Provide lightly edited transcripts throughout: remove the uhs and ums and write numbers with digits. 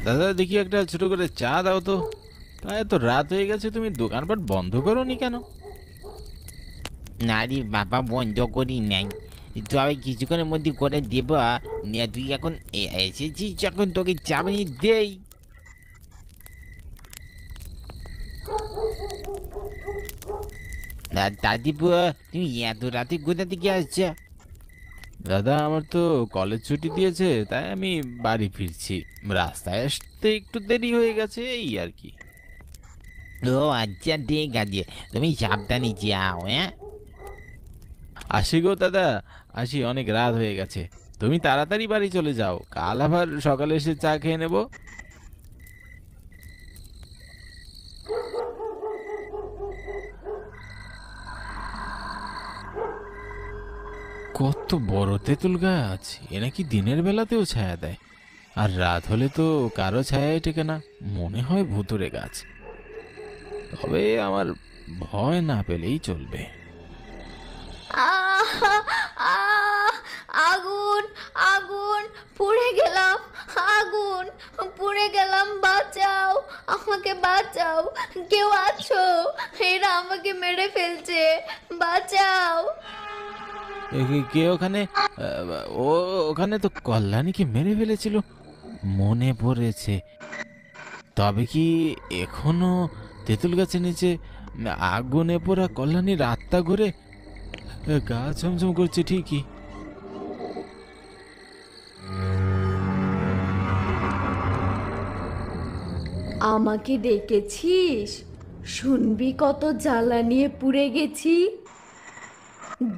দাদা দেখি একটা ছোট করে চা দাও তো। প্রায় তো রাত হয়ে গেছে, তুমি দোকানপাট বন্ধ করোনি কেন? না রে বাবা, বন্ধ করি নাই। তো আমি কিছুক্ষণের মধ্যে করে দেবো। তুই এখন এসেছিস যখন, তোকে চা বানিয়ে দেই। দাদিবুয়া, তুমি এত রাতে কোথা থেকে আসছো? দাদা আমার তো কলেজ ছুটি দিয়েছে, তাই আমি বাড়ি ফিরছি। রাস্তায় আসতে একটু দেরি হয়ে গেছে, এই আর কি। ও আচ্ছা, ঠিক আছে, তুমি সাবধানে যাও। হ্যাঁ, আসি গো দাদা, আসি, অনেক রাত হয়ে গেছে। তুমি তাড়াতাড়ি বাড়ি চলে যাও, কাল আবার সকালে এসে চা খেয়ে নেব। কত বড় তেঁতুল গাছ! এ নাকি দিনের বেলাতেও ছায়া দেয়, আর রাত হলে তো কারো ছায়াই টেকে না। মনে হয় ভুতুড়ে গাছ। তবে আমার ভয় না পেলেই চলবে। আহ আহ আগুন আগুন, পুড়ে গেলাম। আগুন, পুড়ে গেলাম, বাঁচাও, আমাকে বাঁচাও। কেউ আছো? এরা আমাকে মেরে ফেলছে, বাঁচাও। কে ওখানে? ও, ওখানে তো কল্যাণীকে মেরে ফেলেছিল, মনে পড়েছে। তবে কি এখনো তেঁতুল গাছের নিচে আগুনে পোড়া কল্যাণীর আত্মা ঘুরে? গা ছমছম করছে ঠিকই। আমাকে ডেকেছিস? শুনবি কত জ্বালা নিয়ে পুড়ে গেছি।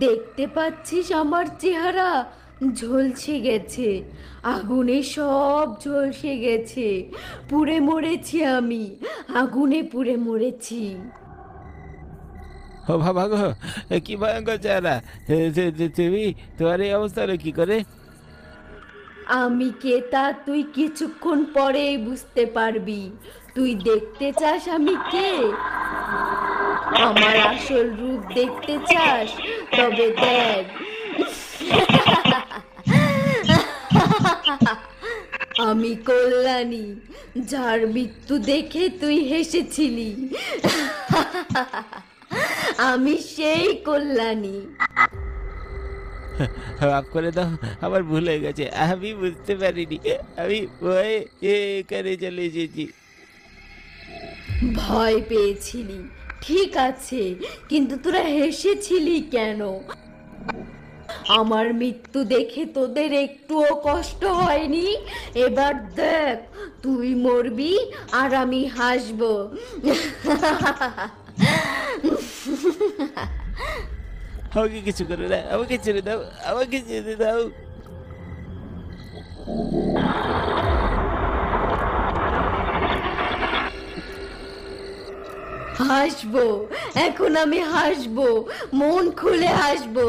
দেখতে পাচ্ছিস আমার চেহারা ঝলসে গেছে, আগুনে সব ঝলসে গেছে। পুড়ে মরেছি আমি, আগুনে পুড়ে মরেছি। ও বাবা গো, কি ভয়ঙ্কর চেহারা! তুমি, তোমার এই অবস্থা হলো কি করে? আমি কে তা তুই কিছুক্ষণ পরেই বুঝতে পারবি। তুই দেখতে চাস আমি কে? আমার আসল রূপ দেখতে চাস? তবে দেখ, আমি কল্যাণী, যার মৃত্যু দেখে তুই হেসেছিলি। আমি সেই কল্যাণী। মাফ করে দাও, আমার ভুল হয়ে গেছে, আমি বুঝতে পারিনি। আমি ভয়ে এখানে চলে এসেছি। ভয় পেয়েছিলি, ঠিক আছে, কিন্তু তোরা হেসেছিলি কেন? আমার মৃত্যু দেখে তোদের একটুও কষ্ট হয়নি? এবার দেখ, তুই মরবি আর আমি হাসবো। আমাকে কিছু করে না, আমাকে ছেড়ে দাও, আমাকে ছেড়ে দাও। হাসবো, এখন আমি হাসবো, মন খুলে হাসবো।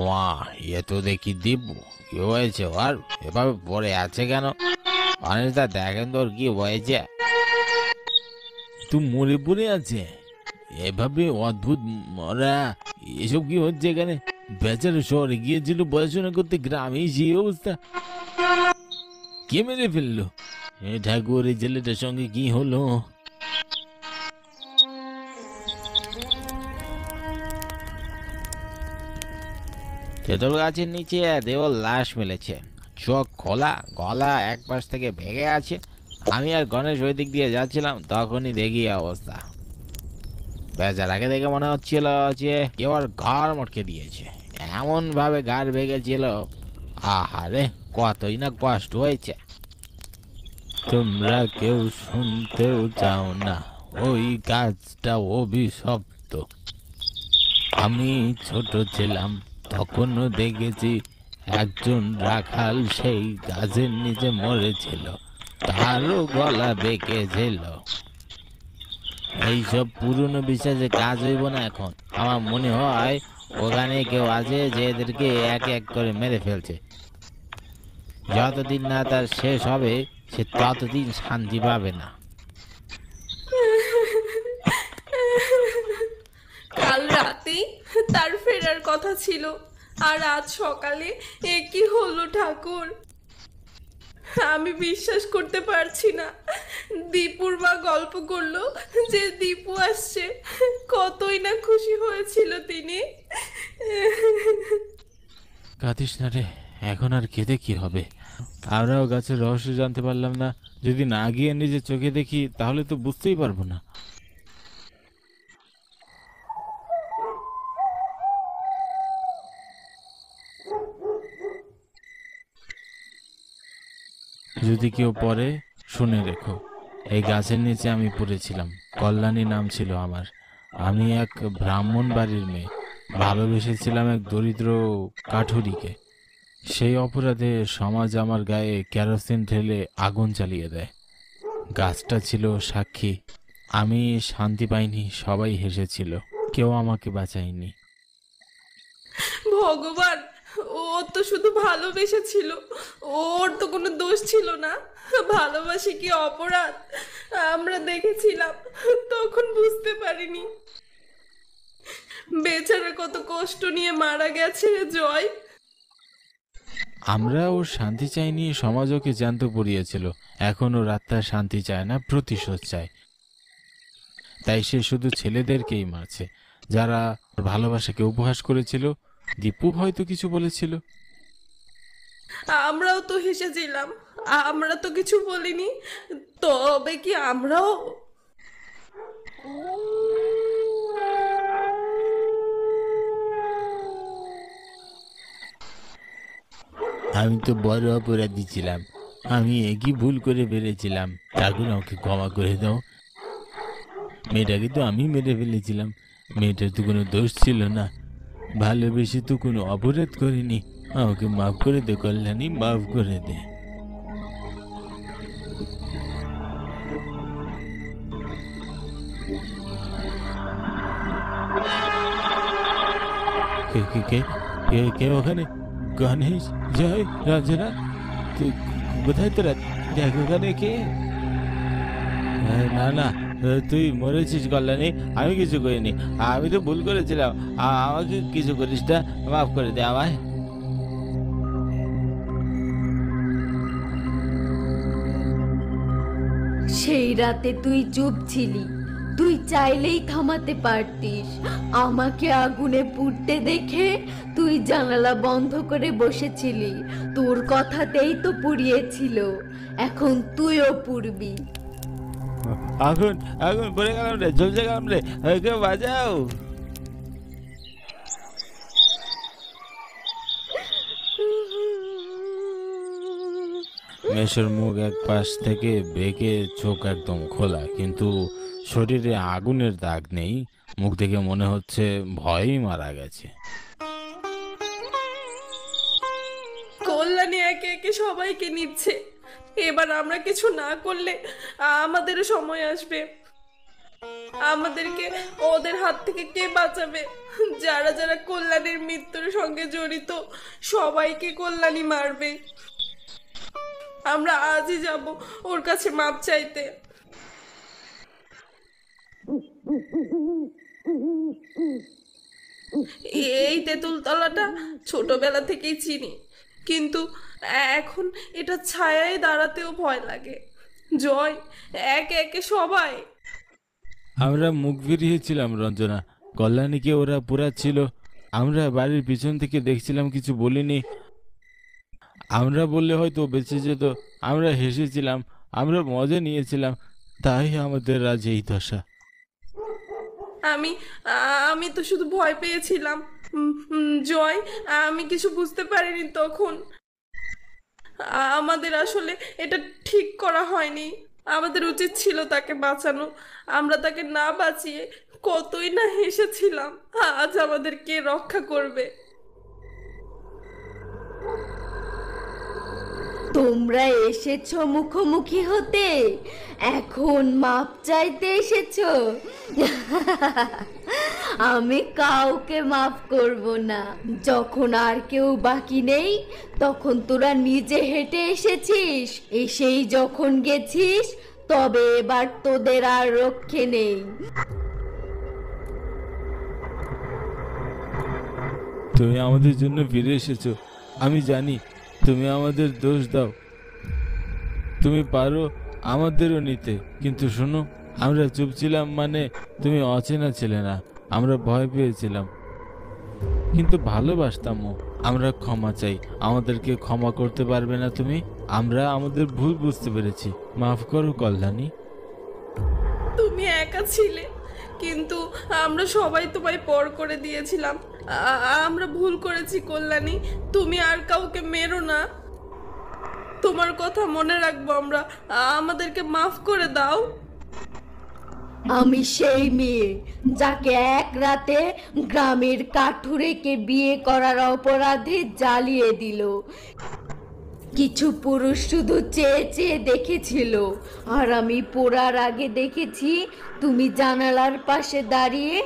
ওয়াহ, এ তো দেখি দিব্যু। কি হয়েছে আর এভাবে পড়ে আছে কেন? অনিতা, দেখেন তোর কি হয়েছে। তুই মরে পড়ে আছে এভাবে, অদ্ভুত মরা! এসব কি হচ্ছে এখানে? বেচারা শহরে গিয়েছিল পড়াশোনা করতে, গ্রামে সেই অবস্থা। কে মেরে ফেললো? এ ঠাকুর, এই ছেলেটার সঙ্গে কি হলো? তেঁতুল গাছের নিচে দেওয়াল লাশ মিলেছে, চোখ খোলা, গলা এক পাশ থেকে ভেঙে আছে। আমি আর গণেশ ওই দিক দিয়ে যাচ্ছিলাম, তখনই দেখি এই অবস্থা। বেচারাকে দেখে মনে হচ্ছিল যে কেউ আর ঘর মটকে দিয়েছে, এমন ভাবে গাড় ভেঙেছিল। আহারে, কতই না কষ্ট হয়েছে। তোমরা কেউ শুনতেও চাও না, ওই গাছটা অভিশপ্ত। আমি ছোট ছিলাম, তখনও দেখেছি একজন রাখাল সেই গাছের নিচে মরেছিল, তারও গলা বেঁকেছিল। এইসব পুরনো বিশ্বাসে কাজ হইব না এখন। আমার মনে হয় ওখানে কেউ আছে যে এদেরকে এক এক করে মেরে ফেলছে। যতদিন না তার শেষ হবে, সে ততদিন শান্তি পাবে না। ফেরার কথা ছিল, আর আজ সকালে এ কি হলো ঠাকুর! আমি বিশ্বাস করতে পারছি না। দীপুর মা গল্প করলো যে দীপু আসছে, কতই না খুশি হয়েছিল তিনি। কাঁদিস না রে, এখন আর কেঁদে কি হবে? আমরাও গাছের রহস্য জানতে পারলাম না। যদি না গিয়ে নিজের চোখে দেখি তাহলে তো বুঝতেই পারবো না। যদি কেউ পড়ে শুনে রেখো, এই গাছের নিচে আমি পড়েছিলাম। কল্যাণী নাম ছিল আমার। আমি এক ব্রাহ্মণ বাড়ির মেয়ে, ভালোবেসেছিলাম এক দরিদ্র কাঠুরিকে। সেই অপরাধে সমাজ আমার গায়ে কেরোসিন ঢেলে আগুন জ্বালিয়ে দেয়। গাছটা ছিল সাক্ষী। আমি শান্তি পাইনি, সবাই হেসেছিল, কেউ আমাকে বাঁচায়নি। ভগবান, ও তো শুধু ভালোবেসেছিল, ওর তো কোনো দোষ ছিল না। ভালোবাসি কি অপরাধ আমরা দেখেছিলাম, তখন বুঝতে পারিনি। বেচারা কত কষ্ট নিয়ে মারা গেছে জয়। আমরা ওর শান্তি চাইনি, সমাজ ওকে জ্যান্ত পড়িয়েছিল। এখন ওর আত্মার শান্তি চায় না, প্রতিশোধ চায়। তাই সে শুধু ছেলেদেরকেই মারছে যারা ওর ভালোবাসাকে উপহাস করেছিল। দীপু হয়তো কিছু বলেছিল। আমরাও তো হেসেছিলাম, আমরা তো কিছু বলিনি। তবে কি আমরাও? আমি তো বড় অপরাধী ছিলাম। আমি একই ভুল করে বেড়েছিলাম। ঠাকুর আমাকে ক্ষমা করে দাও। মেয়েটাকে তো আমি মেরে ফেলেছিলাম। মেয়েটার তো কোনো দোষ ছিল না। ভালোবেসে তো কোনো অপরাধ করিনি। আমাকে মাফ করে দে কল্যাণী, মাফ করে দে। কে কে কে কে কে ওখানে? গণেশ, জয়, রঞ্জনা, তুই কোথায়? তোরা দেখ ওখানে কে? না না, তুই মরেছিস কল্যাণী। আমি কিছু করিনি, আমি তো ভুল করেছিলাম। আমাকে কিছু করিস না, মাফ করে দে আমায়। সেই রাতে তুই চুপ ছিলি, তুই চাইলেই থামাতে পারতিস। আমাকে আগুনে পুড়তে দেখে তুই জানালা বন্ধ করে বসেছিলি। তোর কথাতেই তো পুড়িয়েছিল, এখন তুইও পুড়বি। আগুন, আগুন, পড়ে গেলাম রে, ঝলসে গেলাম রে, কেউ বাঁচাও। মেষের মুখ এক পাশ থেকে বেঁকে, চোখ একদম খোলা, কিন্তু শরীরে আগুনের দাগ নেই। মুখ থেকে মনে হচ্ছে ভয়েই মারা গেছে। কল্যাণী একে একে সবাইকে নিচ্ছে। এবার আমরা কিছু না করলে আমাদেরও সময় আসবে। আমাদেরকে ওদের হাত থেকে কে বাঁচাবে? যারা যারা কল্যাণীর মৃত্যুর সঙ্গে জড়িত সবাইকে কল্যাণী মারবে। আমরা আজই যাব ওর কাছে মাপ চাইতে। এই তেঁতুল তলাটা ছোটবেলা থেকেই চিনি, কিন্তু এখন এটা ছায়ায় দাঁড়াতেও ভয় লাগে। জয়, একে একে সবাই। আমরা মুখ ফিরিয়েছিলাম রঞ্জনা, কল্যাণীকে ওরা পুরাচ্ছিল। আমরা বাড়ির পিছন থেকে দেখছিলাম, কিছু বলিনি। আমরা বললে হয়তো বেঁচে যেত। আমরা হেসেছিলাম, আমরা মজা নিয়েছিলাম, তাই আমাদের আজ এই দশা। আমি আমি তো শুধু ভয় পেয়েছিলাম জয়। আমি কিছু বুঝতে পারিনি তখন। আমাদের আসলে এটা ঠিক করা হয়নি। আমাদের উচিত ছিল তাকে বাঁচানো। আমরা তাকে না বাঁচিয়ে কতই না হেসেছিলাম। আজ আমাদের কে রক্ষা করবে? তোমরা এসেছো মুখোমুখি হতে, এখন মাপ চাইতে এসেছো। আমি কাউকে মাফ করব না। যখন আর কেউ বাকি নেই, তখন তোরা নিজে হেঁটে এসেছিস। এসেই যখন গেছিস, তবে এবার তোদের আর রক্ষে নেই। তুমি আমাদের জন্য ফিরে এসেছো। আমি জানি তুমি আমাদের দোষ দাও, তুমি পারো আমাদেরও নিতে, কিন্তু শোনো, আমরা চুপ ছিলাম মানে তুমি অচেনা ছিলে না, আমরা ভয় পেয়েছিলাম কিন্তু ভালোবাসতামও। আমরা ক্ষমা চাই, আমাদেরকে ক্ষমা করতে পারবে না তুমি? আমরা আমাদের ভুল বুঝতে পেরেছি, মাফ করো কল্যাণী। তুমি একা ছিলে, কিন্তু আমরা সবাই তোমায় পর করে দিয়েছিলাম। আমরা ভুল করেছি কল্যাণী, তুমি আর কাউকে মেরো না। তোমার কথা মনে রাখবো আমরা, আমাদেরকে মাফ করে দাও। আমি সেই মেয়ে যাকে এক রাতে গ্রামের কাঠুরেকে বিয়ে করার অপরাধে জ্বালিয়ে দিল। কিছু পুরুষ শুধু চেয়ে চেয়ে দেখেছিল, আর আমি পোড়ার আগে দেখেছি তুমি জানালার পাশে দাঁড়িয়ে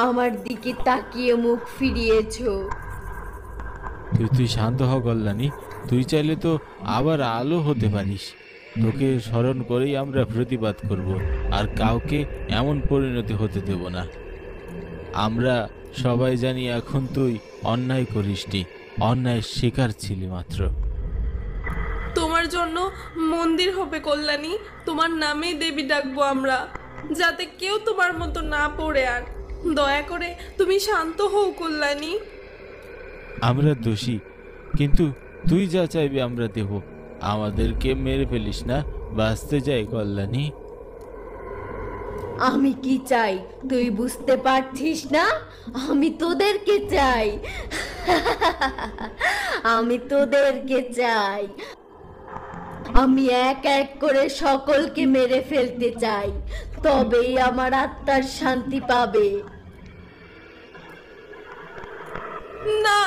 আমার দিকে তাকিয়ে মুখ ফিরিয়েছো। তুই শান্ত হ কল্যাণী, তুই চাইলে তো আবার আলো হতে পারিস। তোকে স্মরণ করেই আমরা প্রতিবাদ করব, আর কাউকে এমন পরিণতি হতে দেব না। আমরা সবাই জানি এখন তুই অন্যায় করিসনি, অন্যায় শিকার ছিলি মাত্র। তোমার জন্য মন্দির হবে কল্যাণী, তোমার নামেই দেবী ডাকবো আমরা, যাতে কেউ তোমার মতো না পড়ে। আর দয়া করে তুমি শান্ত হও কল্যাণী। আমরা দোষী, কিন্তু তুই যা চাইবি আমরা দেব। আমাদেরকে মেরে ফেলিস না, বাঁচতে চাই কল্যাণী। আমি কি চাই তুই বুঝতে পারছিস না? আমি তোদেরকে চাই। আমি তোদেরকে চাই। আমি এক এক করে সকলকে মেরে ফেলতে চাই, তবেই আমার আত্মার শান্তি পাবে। না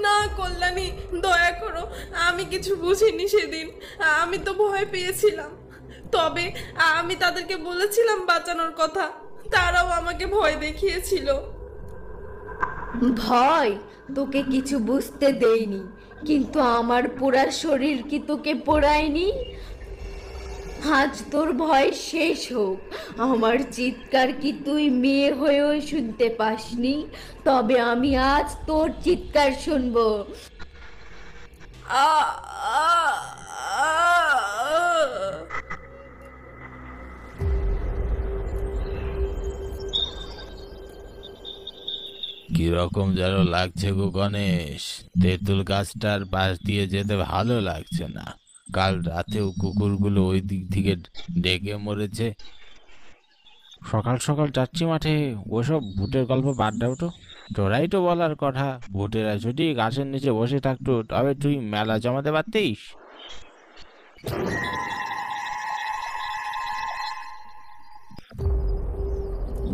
না কল্যাণী, দয়া করো, আমি কিছু বুঝিনি সেদিন, আমি তো ভয় পেয়েছিলাম। তবে আমি তাদেরকে বলেছিলাম বাঁচানোর কথা, তারাও আমাকে ভয় দেখিয়েছিল। ভয়? তোকে কিছু বুঝতে দেইনি, কিন্তু আমার পোড়া শরীর কি তোকে পোড়ায়নি? আজ তোর ভয় শেষ হোক। আমার চিৎকার কি তুই মেয়ে হয়েও শুনতে পাসনি? তবে আমি আজ তোর চিৎকার শুনবো। আ আ আ কিরকম যেন লাগছে গো গণেশ, তেঁতুল গাছটার পাশ দিয়ে যেতে ভালো লাগছে না। কাল রাতেও কুকুরগুলো ওই দিক থেকে ডেকে মরেছে। সকাল সকাল যাচ্ছি মাঠে, ওসব ভূতের গল্প বাদ দাও তো। তোরাই তো বলার কথা ভূতেরা যদি গাছের নিচে বসে থাকতো, তবে তুই মেলা জমাতে পারতিস।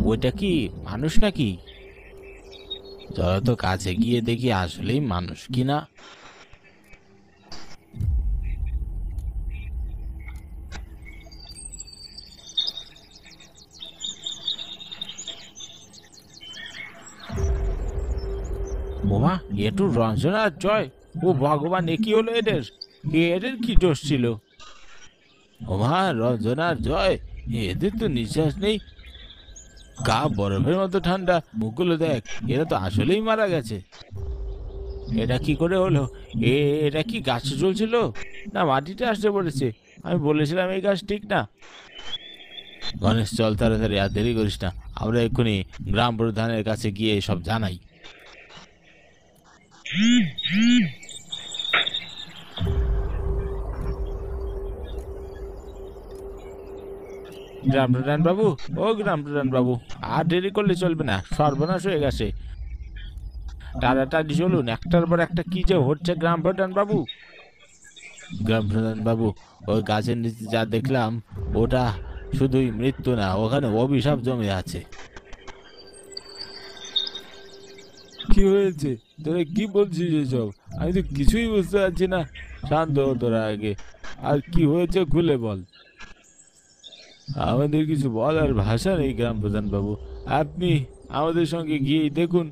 ওইটা কি মানুষ নাকি? চলো তো কাছে গিয়ে দেখি আসলেই মানুষ কিনা। বোমা, একটু রঞ্জনার জয়। ও ভগবান, এ কি হলো এদের? এদের কি দোষ ছিল? ওমা, রঞ্জনার জয়। এদের তো নিঃশ্বাস নেই, গা বরফের মতো ঠান্ডা। মুখগুলো দেখ, এরা তো আসলেই মারা গেছে। এটা কি করে হলো? এটা কি গাছে চলছিল না মাটিতে আসতে পড়েছে? আমি বলেছিলাম এই গাছ ঠিক না। গণেশ, চল তাড়াতাড়ি, আর দেরি করিস না। আমরা এক্ষুনি গ্রাম প্রধানের কাছে গিয়ে সব জানাই। গ্রাম প্রধান বাবু, ও গ্রাম প্রধান বাবু, আর দেরি করলে চলবে না, সর্বনাশ হয়ে গেছে। তাড়াতাড়ি চলুন, একটার পর একটা কি যে হচ্ছে গ্রাম প্রধান বাবু। গ্রাম প্রধান বাবু, ওই গাছের নিচে যা দেখলাম, ওটা শুধুই মৃত্যু না, ওখানে অভিশাপ জমে আছে। কি হয়েছে? তোরা কি বলছিস এসব? আমি তো কিছুই বুঝতে পারছি না। শান্ত হ তোরা আগে, আর কি হয়েছে খুলে বল। আমাদের কিছু বলার ভাষা নেই গ্রাম প্রধান বাবু, আপনি আমাদের সঙ্গে গিয়েই দেখুন।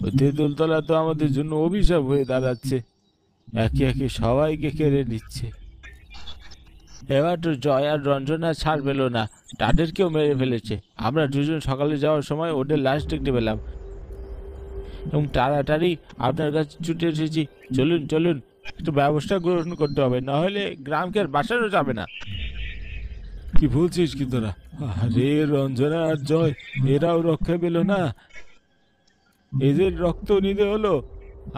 ওই তেঁতুলতলা তো আমাদের জন্য অভিশাপ হয়ে দাঁড়াচ্ছে, একে একে সবাইকে কেড়ে নিচ্ছে। এবার তো জয় আর রঞ্জনা ছাড় পেল না, তাদেরকেও মেরে ফেলেছে। আমরা দুজন সকালে যাওয়ার সময় ওদের লাশ দেখতে পেলাম। এবং তাড়াতাড়ি আপনার কাছে ছুটে এসেছি। চলুন চলুন, একটু ব্যবস্থা গ্রহণ করতে হবে, না হলে গ্রামকে আর বাঁচানো যাবে না। কি বলছিস কি তোরা? আরে রঞ্জনা আর জয় এরাও রক্ষা পেল না, এদের রক্ত নিতে হলো।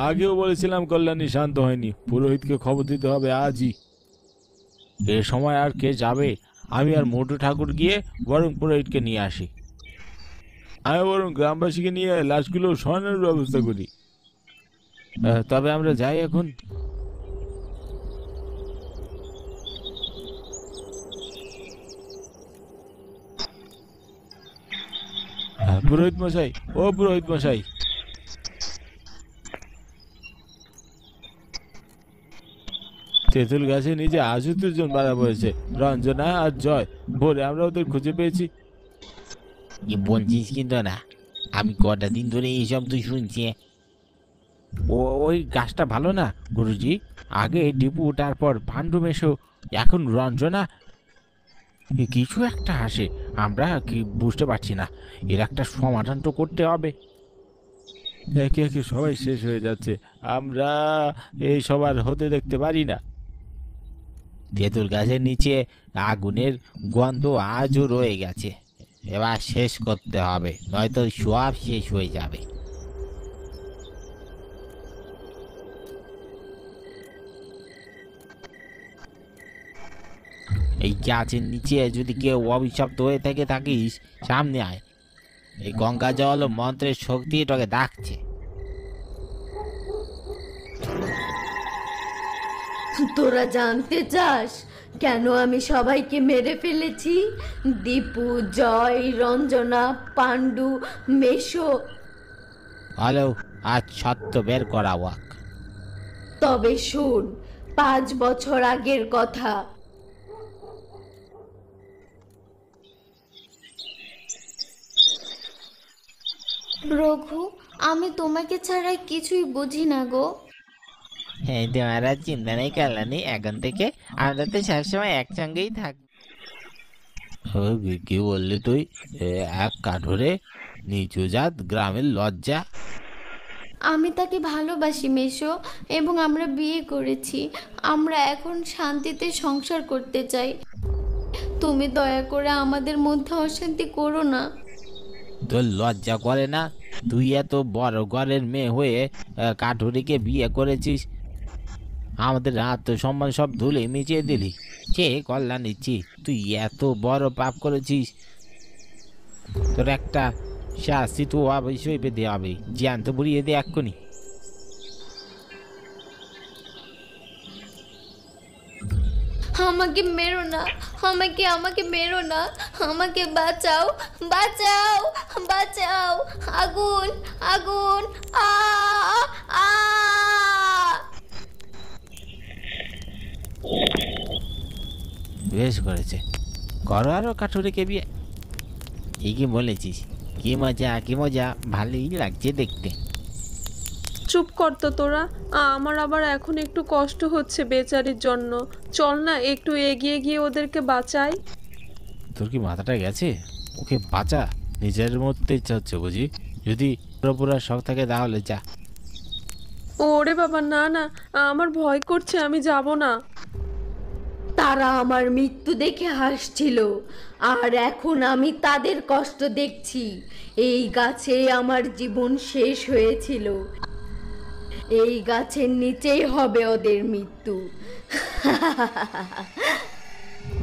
আগেও বলেছিলাম কল্যাণী শান্ত হয়নি, পুরোহিতকে খবর দিতে হবে আজই। এ সময় আর কে যাবে? আমি আর মোটু ঠাকুর গিয়ে বরং পুরোহিতকে নিয়ে আসি। আমি বরং গ্রামবাসীকে নিয়ে লাশগুলো সরানোর ব্যবস্থা করি। তবে আমরা যাই এখন। পুরোহিত মশাই, ও পুরোহিত মশাই, তেঁতুল গাছে নিচে আজও দুজন মারা পড়েছে, রঞ্জনা আর জয়। ভোরে আমরা ওদের খুঁজে পেয়েছি। কি বলছিস কিন্তু না, আমি কটা দিন ধরে এইসব তুই শুনছি। ওই গাছটা ভালো না গুরুজি? আগে ডিপু, তারপর পাণ্ডু মেশো, এখন রঞ্জনা। কিছু একটা আসে, আমরা কি বুঝতে পারছি না। এর একটা সমাধান তো করতে হবে। একে একে সবাই শেষ হয়ে যাচ্ছে, আমরা এই সবার হতে দেখতে পারি না। তেঁতুল গাছের নিচে আগুনের গন্ধ আজও রয়ে গেছে। এবার শেষ করতে হবে, নয়তো সব শেষ হয়ে যাবে। এই গাছের নিচে যদি কেউ অভিশপ্ত হয়ে থেকে থাকিস, সামনে আয়। এই গঙ্গা জল ও মন্ত্রের শক্তি তোকে ডাকছে। তোরা জানতে চাস কেন আমি সবাইকে মেরে ফেলেছি? দীপু, জয়, রঞ্জনা, পাণ্ডু, মেশো। হ্যালো, আজ সত্য বের করা ওয়াক। তবে শোন, 5 বছর আগের কথা। রঘু, আমি তোমাকে ছাড়া কিছুই বুঝি না গো। হ্যাঁ, তোমার আর চিন্তা নেই কল্যাণী, এখন থেকে আমরা তো সবসময় একসঙ্গেই থাকবো। কি বললি তুই? এক কাঠরে নিচু জাত গ্রামের লজ্জা। আমি তাকে ভালোবাসি মেশো, এবং আমরা বিয়ে করেছি। আমরা এখন শান্তিতে সংসার করতে চাই। তুমি দয়া করে আমাদের মধ্যে অশান্তি করো না। তোর লজ্জা করে না? তুই এত বড় ঘরের মেয়ে হয়ে কাঠুরিকে বিয়ে করেছিস, আমাদের আত্মসম্মান সব ধুলে মিচিয়ে দিলি। কে কল্যাণ ইচ্ছি, তুই এত বড় পাপ করেছিস, তোর একটা শাস্তি তো অবশ্যই পেতে হবে। জ্যান্ত বুড়িয়ে দে এক্ষুনি। আমাকে মেরো না, আমাকে মেরো না, আমাকে বাঁচাও, বাঁচাও, বাঁচাও। আগুন, আগুন, আ আ। বেশ করেছে, করো আরো কাঠুরিকে বিয়ে। ঠিকই বলেছিস, কি মজা, কি মজা, ভালোই লাগছে দেখতে। চুপ কর তো তোরা, আমার আবার এখন একটু কষ্ট হচ্ছে বেচারির জন্য। চল না একটু এগিয়ে গিয়ে ওদেরকে বাঁচাই। তোর কি মাথাটা গেছে? ওকে বাঁচা, নিজের মধ্যে ইচ্ছা হচ্ছে বুঝি। যদি পুরোপুরা শখ থাকে তাহলে যা। ওরে বাবা, না না, আমার ভয় করছে, আমি যাব না। তারা আমার মৃত্যু দেখে হাসছিল, আর এখন আমি তাদের কষ্ট দেখছি। এই গাছে আমার জীবন শেষ হয়েছিল, এই গাছের নিচেই হবে ওদের মৃত্যু।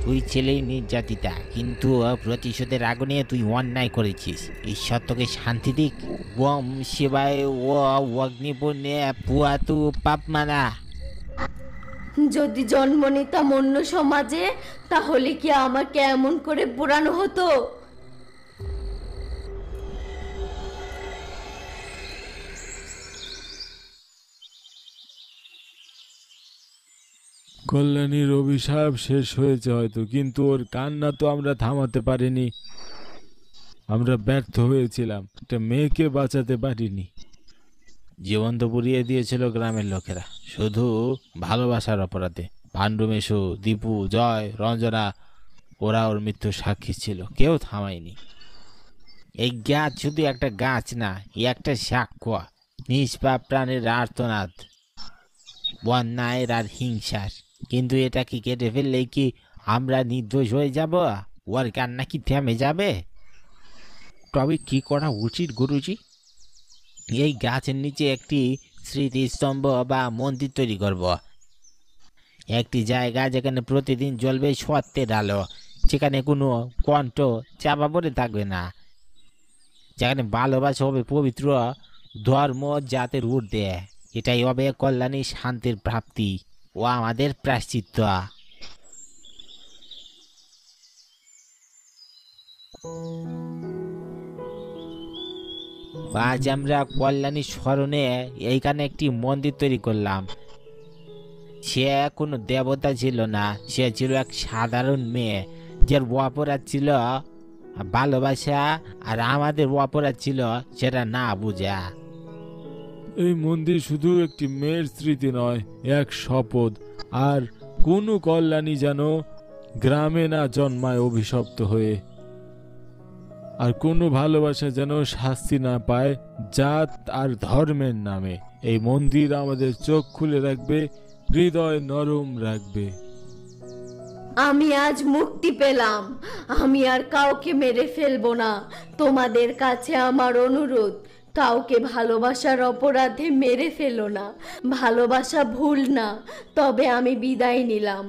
তুই ছেলেই নির্যাতিতা, কিন্তু প্রতিশোধের আগুনে তুই অন্যায় করেছিস। ঈশ্বর তোকে শান্তি দিক। ওম শিবায়, ও অগ্নিপুণ্যে পুয়াতু পাপ মানা। যদি জন্ম নিতাম অন্য সমাজে, তাহলে কি আমাকে এমন করে পোড়ানো হতো? কল্যাণীর অভিশাপ শেষ হয়েছে হয়তো, কিন্তু ওর কান্না তো আমরা থামাতে পারিনি। আমরা ব্যর্থ হয়েছিলাম, একটা মেয়েকে বাঁচাতে পারিনি। জীবন তো পুড়িয়ে দিয়েছিল গ্রামের লোকেরা, শুধু ভালোবাসার অপরাধে। পাণ্ডু, মেশো, দীপু, জয়, রঞ্জনা, ওরা ওর মৃত্যুর সাক্ষী ছিল, কেউ থামায়নি। এই গাছ শুধু একটা গাছ না, এ একটা সাক্ষ্য। নিষ্পাপ প্রাণের আর্তনাদ, অন্যায়ের আর হিংসার। কিন্তু এটা কি কেটে ফেললে কি আমরা নির্দোষ হয়ে যাব? ওর কান্না কি থেমে যাবে? তবে কি করা উচিত গুরুজি? এই গাছের নিচে একটি স্মৃতিস্তম্ভ বা মন্দির তৈরি করব। একটি জায়গা যেখানে প্রতিদিন জ্বলবে সত্যের আলো, যেখানে কোনো কণ্ঠ চাপা পড়ে থাকবে না, যেখানে ভালোবাসা হবে পবিত্র, ধর্ম জাতের ঊর্ধ্বে। এটাই হবে কল্যাণী শান্তির প্রাপ্তি ও আমাদের প্রায়শ্চিত্ত। আজ আমরা কল্যাণী স্মরণে এইখানে একটি মন্দির তৈরি করলাম। সে কোনো দেবতা ছিল না, সে ছিল এক সাধারণ মেয়ে, যার অপরাধ ছিল ভালোবাসা, আর আমাদের অপরাধ ছিল সেটা না বুঝা। এই মন্দির শুধু একটি মেয়ের স্মৃতি নয়, এক শপথ। আর কোনো কল্যাণী যেন গ্রামে না জন্মায় অভিশপ্ত হয়ে, আর কোনো ভালোবাসা যেন শাস্তি না পায় জাত আর ধর্মের নামে। এই মন্দির আমাদের চোখ খুলে রাখবে, হৃদয় নরম রাখবে। আমি আজ মুক্তি পেলাম। আমি আর কাউকে মেরে ফেলবো না। তোমাদের কাছে আমার অনুরোধ, কাউকে ভালোবাসার অপরাধে মেরে ফেলো না। ভালোবাসা ভুল না। তবে আমি বিদায় নিলাম।